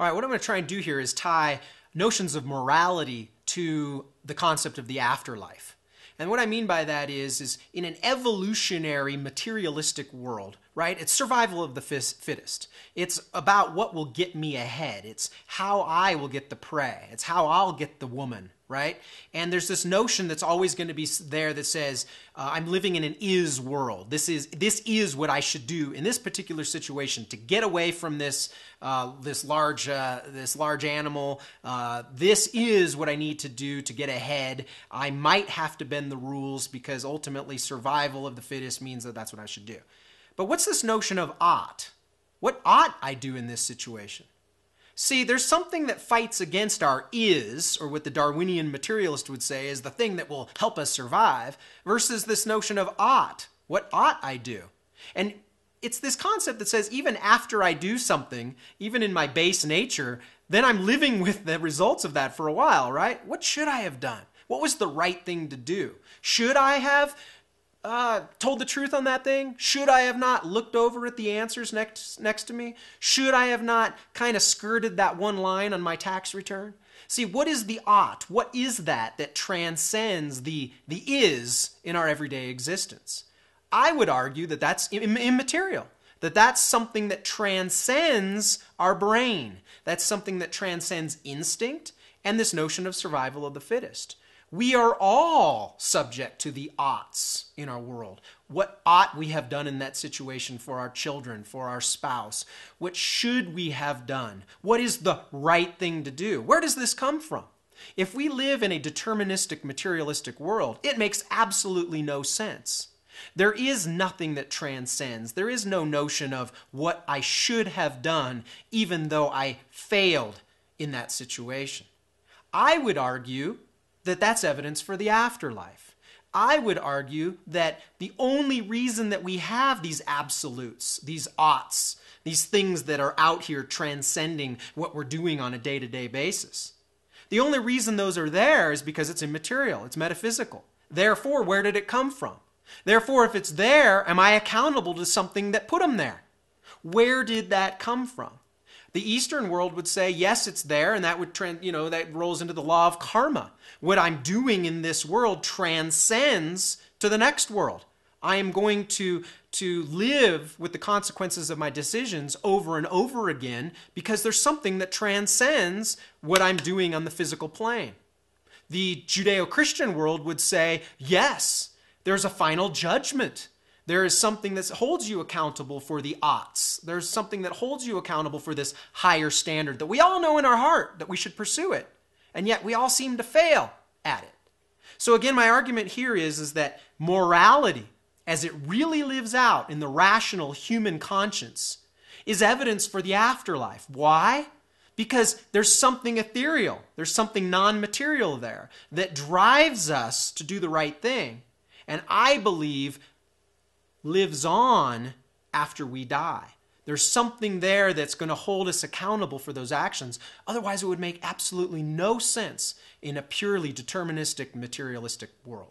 All right, what I'm going to try and do here is tie notions of morality to the concept of the afterlife. And what I mean by that is in an evolutionary materialistic world, right? It's survival of the fittest. It's about what will get me ahead. It's how I will get the prey. It's how I'll get the woman, right? And there's this notion that's always going to be there that says, I'm living in an is world. This is what I should do in this particular situation to get away from this large animal. This is what I need to do to get ahead. I might have to bend the rules because ultimately survival of the fittest means that that's what I should do. But what's this notion of ought? What ought I do in this situation? See, there's something that fights against our is, or what the Darwinian materialist would say is the thing that will help us survive, versus this notion of ought. What ought I do? And it's this concept that says even after I do something, even in my base nature, then I'm living with the results of that for a while, right? What should I have done? What was the right thing to do? Should I have told the truth on that thing? Should I have not looked over at the answers next to me? Should I have not kind of skirted that one line on my tax return? See, what is the ought? What is that transcends the is in our everyday existence? I would argue that that's immaterial, that that's something that transcends our brain. That's something that transcends instinct and this notion of survival of the fittest. We are all subject to the oughts in our world. What ought we have done in that situation for our children, for our spouse? What should we have done? What is the right thing to do? Where does this come from? If we live in a deterministic, materialistic world, it makes absolutely no sense. There is nothing that transcends. There is no notion of what I should have done even though I failed in that situation. I would argue that that's evidence for the afterlife. I would argue that the only reason that we have these absolutes, these oughts, these things that are out here transcending what we're doing on a day-to-day basis, the only reason those are there is because it's immaterial, it's metaphysical. Therefore, where did it come from? Therefore, if it's there, am I accountable to something that put them there? Where did that come from? The Eastern world would say, yes, it's there, and that would that rolls into the law of karma. What I'm doing in this world transcends to the next world. I am going to live with the consequences of my decisions over and over again because there's something that transcends what I'm doing on the physical plane. The Judeo-Christian world would say, yes, there's a final judgment. There is something that holds you accountable for the oughts. There's something that holds you accountable for this higher standard that we all know in our heart that we should pursue it. And yet we all seem to fail at it. So again, my argument here is that morality, as it really lives out in the rational human conscience, is evidence for the afterlife. Why? Because there's something ethereal. There's something non-material there that drives us to do the right thing. And I believe lives on after we die. There's something there that's going to hold us accountable for those actions. Otherwise, it would make absolutely no sense in a purely deterministic, materialistic world.